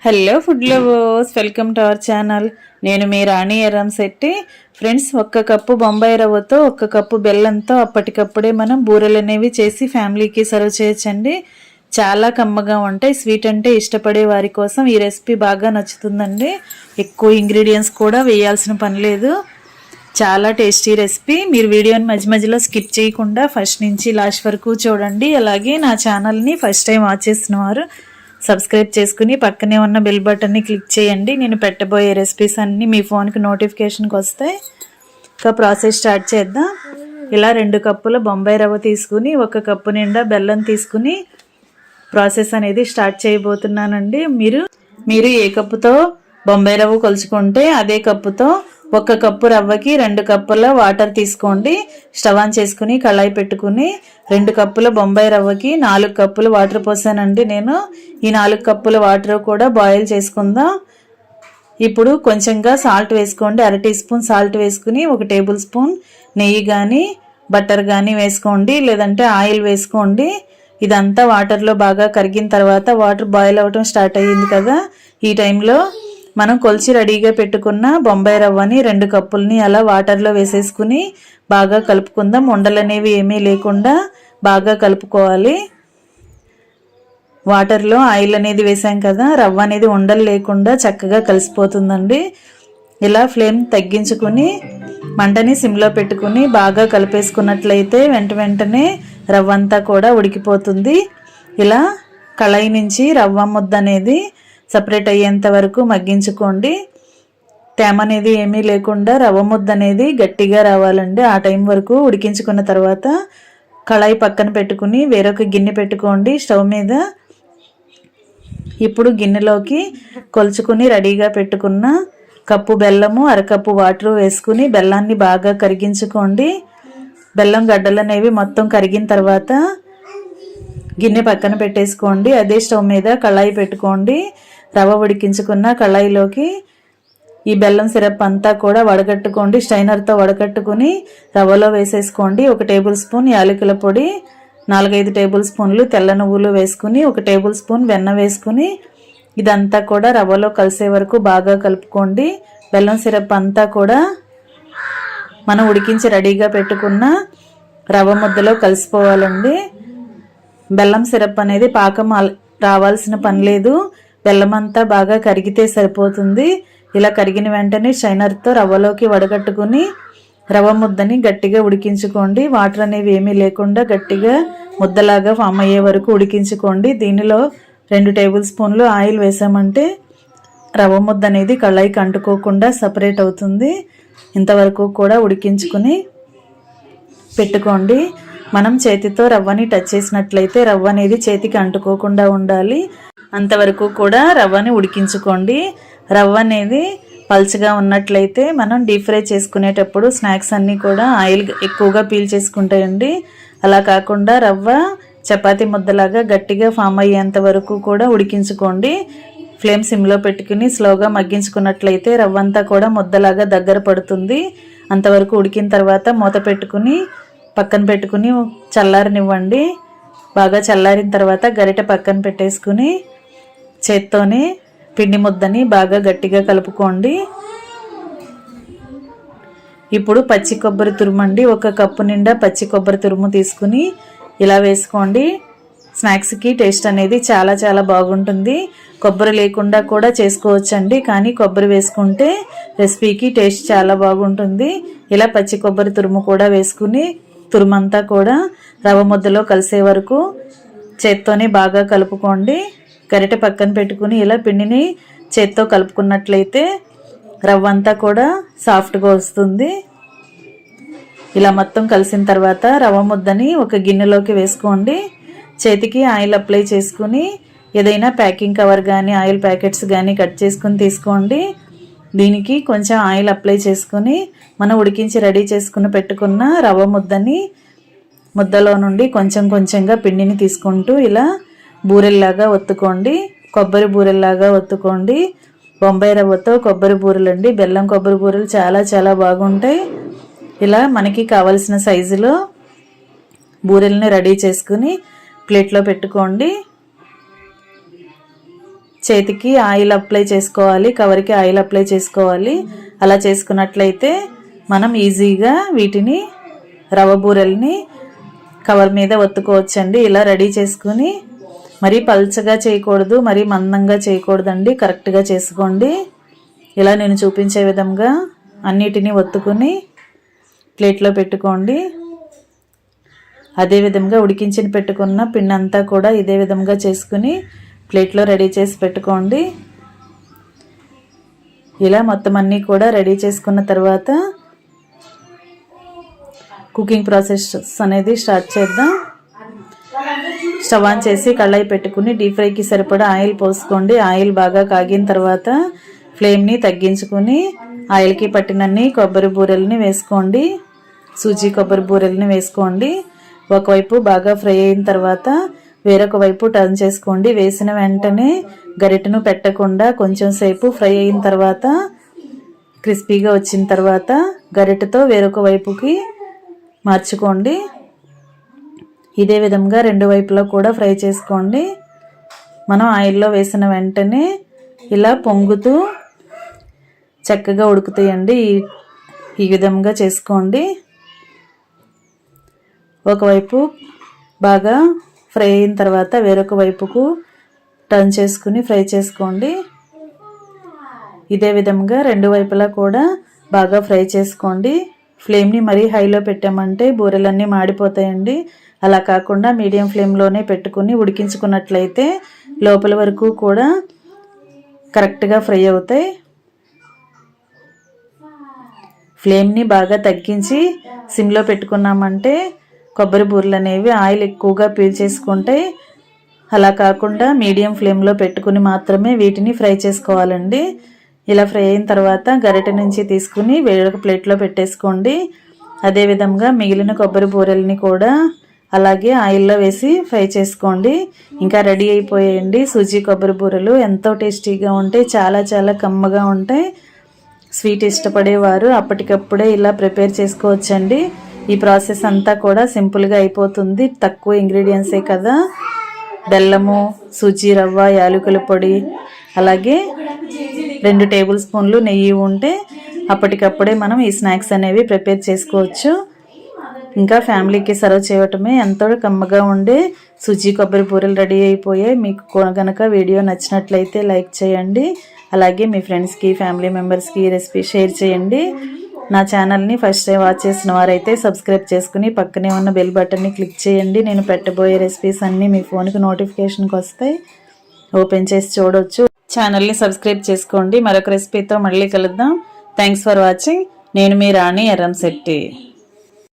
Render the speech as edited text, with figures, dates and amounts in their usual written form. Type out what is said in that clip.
Hello food lovers, welcome to our channel. నేను మీ రాణి Erramsetti. Friends, 1 cup Bombay రవ్వతో 1 cup బెల్లంతో అప్పటికప్పుడే మనం బూరెలు అనేవి చేసి ఫ్యామిలీకి సర్వ్ చేయొచ్చండి. చాలా కమ్మగా ఉంటాయి. స్వీట్ అంటే ఇష్టపడే వారి కోసం ఈ రెసిపీ బాగా నచ్చుతుందండి. ఎక్కువ ఇంగ్రీడియంట్స్ కూడా వేయాల్సిన పని లేదు. చాలా టేస్టీ రెసిపీ. మీరు వీడియోని మధ్య మధ్యలో స్కిప్ చేయకుండా ఫస్ట్ నుంచి లాస్ట్ వరకు చూడండి. అలాగే నా ఛానల్ని ఫస్ట్ టైం వాచ్ చేసిన వారు సబ్స్క్రైబ్ చేసుకుని పక్కనే ఉన్న బెల్ బటన్ని క్లిక్ చేయండి. నేను పెట్టబోయే రెసిపీస్ అన్నీ మీ ఫోన్కి నోటిఫికేషన్కి వస్తాయి. ఇంకా ప్రాసెస్ స్టార్ట్ చేద్దాం. ఇలా 2 కప్పుల బొంబాయి రవ్వ తీసుకుని 1 కప్పు నిండా బెల్లం తీసుకుని ప్రాసెస్ అనేది స్టార్ట్ చేయబోతున్నానండి. మీరు ఏ కప్పుతో బొంబాయి రవ్వ కొలుచుకుంటే అదే కప్పుతో 1 కప్పు రవ్వకి 2 కప్పుల వాటర్ తీసుకోండి. స్టవ్ ఆన్ చేసుకుని కళాయి పెట్టుకుని 2 కప్పుల బొంబాయి రవ్వకి 4 కప్పులు వాటర్ పోసానండి. నేను ఈ 4 కప్పుల వాటర్ కూడా బాయిల్ చేసుకుందాం. ఇప్పుడు కొంచెంగా సాల్ట్ వేసుకోండి. 1/2 టీ స్పూన్ సాల్ట్ వేసుకుని 1 టేబుల్ స్పూన్ నెయ్యి కానీ బటర్ కానీ వేసుకోండి, లేదంటే ఆయిల్ వేసుకోండి. ఇదంతా వాటర్లో బాగా కరిగిన తర్వాత వాటర్ బాయిల్ అవ్వటం స్టార్ట్ అయ్యింది కదా, ఈ టైంలో మనం కొలిచి రెడీగా పెట్టుకున్న బొంబాయి రవ్వని 2 కప్పుల్ని అలా వాటర్లో వేసేసుకుని బాగా కలుపుకుందాం. ఉండలు అనేవి ఏమీ లేకుండా బాగా కలుపుకోవాలి. వాటర్లో ఆయిల్ అనేది వేసాం కదా, రవ్వ అనేది ఉండలు లేకుండా చక్కగా కలిసిపోతుందండి. ఇలా ఫ్లేమ్ తగ్గించుకుని మంటని సిమ్లో పెట్టుకుని బాగా కలిపేసుకున్నట్లయితే వెంటనే రవ్వ అంతా కూడా ఉడికిపోతుంది. ఇలా కళాయి నుంచి రవ్వ ముద్ద అనేది సపరేట్ అయ్యేంత వరకు మగ్గించుకోండి. తేమ అనేది ఏమీ లేకుండా రవ్వ ముద్ద అనేది గట్టిగా రావాలండి. ఆ టైం వరకు ఉడికించుకున్న తర్వాత కళాయి పక్కన పెట్టుకుని వేరొక గిన్నె పెట్టుకోండి స్టవ్ మీద. ఇప్పుడు గిన్నెలోకి కొలుచుకుని రెడీగా పెట్టుకున్న కప్పు బెల్లము 1/2 కప్పు వాటర్ వేసుకుని బెల్లాన్ని బాగా కరిగించుకోండి. బెల్లం గడ్డలు అనేవి మొత్తం కరిగిన తర్వాత గిన్నె పక్కన పెట్టేసుకోండి. అదే స్టవ్ మీద కళాయి పెట్టుకోండి. రవ్వ ఉడికించుకున్న కళాయిలోకి ఈ బెల్లం సిరప్ అంతా కూడా వడగట్టుకోండి. స్ట్రైనర్తో వడగట్టుకుని రవ్వలో వేసేసుకోండి. 1 టేబుల్ స్పూన్ యాలకుల పొడి, 4-5 టేబుల్ స్పూన్లు తెల్ల నువ్వులు వేసుకుని 1 టేబుల్ స్పూన్ వెన్న వేసుకుని ఇదంతా కూడా రవ్వలో కలిసే వరకు బాగా కలుపుకోండి. బెల్లం సిరప్ అంతా కూడా మనం ఉడికించి రెడీగా పెట్టుకున్న రవ్వ ముద్దలో కలిసిపోవాలండి. బెల్లం సిరప్ అనేది పాకం రావాల్సిన పని లేదు. బెల్లం అంతా బాగా కరిగితే సరిపోతుంది. ఇలా కరిగిన వెంటనే స్ట్రైనర్తో రవ్వలోకి వడగట్టుకుని రవ్వ ముద్దని గట్టిగా ఉడికించుకోండి. వాటర్ అనేవి ఏమీ లేకుండా గట్టిగా ముద్దలాగా ఫామ్ అయ్యే వరకు ఉడికించుకోండి. దీనిలో 2 టేబుల్ స్పూన్లు ఆయిల్ వేసామంటే రవ్వ ముద్ద అనేది కళాయికి అంటుకోకుండా సపరేట్ అవుతుంది. ఇంతవరకు కూడా ఉడికించుకుని పెట్టుకోండి. మనం చేతితో రవ్వని టచ్ చేసినట్లయితే రవ్వ అనేది చేతికి అంటుకోకుండా ఉండాలి. అంతవరకు కూడా రవ్వని ఉడికించుకోండి. రవ్వ అనేది పల్చగా ఉన్నట్లయితే మనం డీప్ ఫ్రై చేసుకునేటప్పుడు స్నాక్స్ అన్నీ కూడా ఆయిల్ ఎక్కువగా పీల్ చేసుకుంటాయండి. అలా కాకుండా రవ్వ చపాతీ ముద్దలాగా గట్టిగా ఫామ్ అయ్యేంత వరకు కూడా ఉడికించుకోండి. ఫ్లేమ్ సిమ్లో పెట్టుకుని స్లోగా మగ్గించుకున్నట్లయితే రవ్వ అంతా కూడా ముద్దలాగా దగ్గర పడుతుంది. అంతవరకు ఉడికిన తర్వాత మూత పెట్టుకుని పక్కన పెట్టుకుని చల్లారనివ్వండి. బాగా చల్లారిన తర్వాత గరిటె పక్కన పెట్టేసుకుని చేత్తోనే పిండి ముద్దని బాగా గట్టిగా కలుపుకోండి. ఇప్పుడు పచ్చి కొబ్బరి తురుమండి. 1 కప్పు నిండా పచ్చి కొబ్బరి తురుము తీసుకుని ఇలా వేసుకోండి. స్నాక్స్కి టేస్ట్ అనేది చాలా చాలా బాగుంటుంది. కొబ్బరి లేకుండా కూడా చేసుకోవచ్చండి, కానీ కొబ్బరి వేసుకుంటే రెసిపీకి టేస్ట్ చాలా బాగుంటుంది. ఇలా పచ్చి కొబ్బరి తురుము కూడా వేసుకుని తురుమంతా కూడా రవ్వ ముద్దలో కలిసే వరకు చేత్తోనే బాగా కలుపుకోండి. గరిటె పక్కన పెట్టుకుని ఇలా పిండిని చేత్తో కలుపుకున్నట్లయితే రవ్వ అంతా కూడా సాఫ్ట్గా వస్తుంది. ఇలా మొత్తం కలిసిన తర్వాత రవ్వ ముద్దని ఒక గిన్నెలోకి వేసుకోండి. చేతికి ఆయిల్ అప్లై చేసుకుని ఏదైనా ప్యాకింగ్ కవర్ కానీ ఆయిల్ ప్యాకెట్స్ కానీ కట్ చేసుకుని తీసుకోండి. దీనికి కొంచెం ఆయిల్ అప్లై చేసుకుని మనం ఉడికించి రెడీ చేసుకుని పెట్టుకున్న రవ్వ ముద్దని ముద్దలో నుండి కొంచెం కొంచెంగా పిండిని తీసుకుంటూ ఇలా బూరెల్లాగా ఒత్తుకోండి. కొబ్బరి బూరెల్లాగా ఒత్తుకోండి. బొంబాయి రవ్వతో కొబ్బరి బూరెలండి. బెల్లం కొబ్బరి బూరెలు చాలా చాలా బాగుంటాయి. ఇలా మనకి కావలసిన సైజులో బూరెల్ని రెడీ చేసుకుని ప్లేట్లో పెట్టుకోండి. చేతికి ఆయిల్ అప్లై చేసుకోవాలి, కవర్కి ఆయిల్ అప్లై చేసుకోవాలి. అలా చేసుకున్నట్లయితే మనం ఈజీగా వీటిని రవ్వ బూరెల్ని కవర్ మీద ఒత్తుకోవచ్చండి. ఇలా రెడీ చేసుకుని మరీ పల్చగా చేయకూడదు, మరీ మందంగా చేయకూడదండి, కరెక్ట్గా చేసుకోండి. ఇలా నేను చూపించే విధంగా అన్నిటినీ ఒత్తుకుని ప్లేట్లో పెట్టుకోండి. అదే విధంగా ఉడికించి పెట్టుకున్న పిండి అంతా కూడా ఇదే విధంగా చేసుకుని ప్లేట్లో రెడీ చేసి పెట్టుకోండి. ఇలా మొత్తం అన్నీ కూడా రెడీ చేసుకున్న తర్వాత కుకింగ్ ప్రాసెస్ అనేది స్టార్ట్ చేద్దాం. స్టవ్ ఆన్ చేసి కళాయి పెట్టుకుని డీప్ ఫ్రైకి సరిపడా ఆయిల్ పోసుకోండి. ఆయిల్ బాగా కాగిన తర్వాత ఫ్లేమ్ని తగ్గించుకుని ఆయిల్కి పట్టినన్ని కొబ్బరి బూరెల్ని వేసుకోండి. సూజీ కొబ్బరి బూరెల్ని వేసుకోండి. ఒకవైపు బాగా ఫ్రై అయిన తర్వాత వేరొక వైపు టర్న్ చేసుకోండి. వేసిన వెంటనే గరిటెను పెట్టకుండా కొంచెం సేపు ఫ్రై అయిన తర్వాత క్రిస్పీగా వచ్చిన తర్వాత గరిటెతో వేరొక వైపుకి మార్చుకోండి. ఇదే విధంగా రెండు వైపులా కూడా ఫ్రై చేసుకోండి. మనం ఆయిల్లో వేసిన వెంటనే ఇలా పొంగుతూ చక్కగా ఉడుకుతాయండి. ఈ విధంగా చేసుకోండి. ఒకవైపు బాగా ఫ్రై అయిన తర్వాత వేరొక వైపుకు టర్న్ చేసుకుని ఫ్రై చేసుకోండి. ఇదే విధంగా రెండు వైపులా కూడా బాగా ఫ్రై చేసుకోండి. ఫ్లేమ్ని మరీ హైలో పెట్టామంటే బూరెలన్నీ మాడిపోతాయండి. అలా కాకుండా మీడియం ఫ్లేమ్లోనే పెట్టుకుని ఉడికించుకున్నట్లయితే లోపల వరకు కూడా కరెక్ట్గా ఫ్రై అవుతాయి. ఫ్లేమ్ని బాగా తగ్గించి సిమ్లో పెట్టుకున్నామంటే కొబ్బరి బూరెలు అనేవి ఆయిల్ ఎక్కువగా పీల్చేసుకుంటాయి. అలా కాకుండా మీడియం ఫ్లేమ్లో పెట్టుకుని మాత్రమే వీటిని ఫ్రై చేసుకోవాలండి. ఇలా ఫ్రై అయిన తర్వాత గరిటె నుంచి తీసుకుని వేరొక ప్లేట్లో పెట్టేసుకోండి. అదేవిధంగా మిగిలిన కొబ్బరి బూరెల్ని కూడా అలాగే ఆయిల్లో వేసి ఫ్రై చేసుకోండి. ఇంకా రెడీ అయిపోయాయండి సూజీ కొబ్బరి బూరెలు. ఎంతో టేస్టీగా ఉంటాయి, చాలా చాలా కమ్మగా ఉంటాయి. స్వీట్ ఇష్టపడేవారు అప్పటికప్పుడే ఇలా ప్రిపేర్ చేసుకోవచ్చండి. ఈ ప్రాసెస్ అంతా కూడా సింపుల్గా అయిపోతుంది. తక్కువ ఇంగ్రీడియంట్సే కదా. బెల్లము, సూజీ రవ్వ, యాలకుల పొడి, అలాగే 2 టేబుల్ స్పూన్లు నెయ్యి ఉంటే అప్పటికప్పుడే మనం ఈ స్నాక్స్ అనేవి ప్రిపేర్ చేసుకోవచ్చు. ఇంకా ఫ్యామిలీకి సర్వ్ చేయటమే ఎంతో కమ్మగా ఉండే సూజీ కొబ్బరి బూరెలు రెడీ అయిపోయాయి. మీకు కనుక వీడియో నచ్చినట్లయితే లైక్ చేయండి. అలాగే మీ ఫ్రెండ్స్కి, ఫ్యామిలీ మెంబర్స్కి ఈ రెసిపీ షేర్ చేయండి. నా ఛానల్ని ఫస్ట్ టైం వాచ్ చేసిన వారైతే సబ్స్క్రైబ్ చేసుకుని పక్కనే ఉన్న బెల్ బటన్ని క్లిక్ చేయండి. నేను పెట్టబోయే రెసిపీస్ అన్నీ మీ ఫోన్కి నోటిఫికేషన్కి వస్తాయి. ఓపెన్ చేసి చూడవచ్చు. ఛానల్ని సబ్స్క్రైబ్ చేసుకోండి. మరొక రెసిపీతో మళ్ళీ కలుద్దాం. Thanks for watching. నేను మీ రాణి ఎర్రంశెట్టి.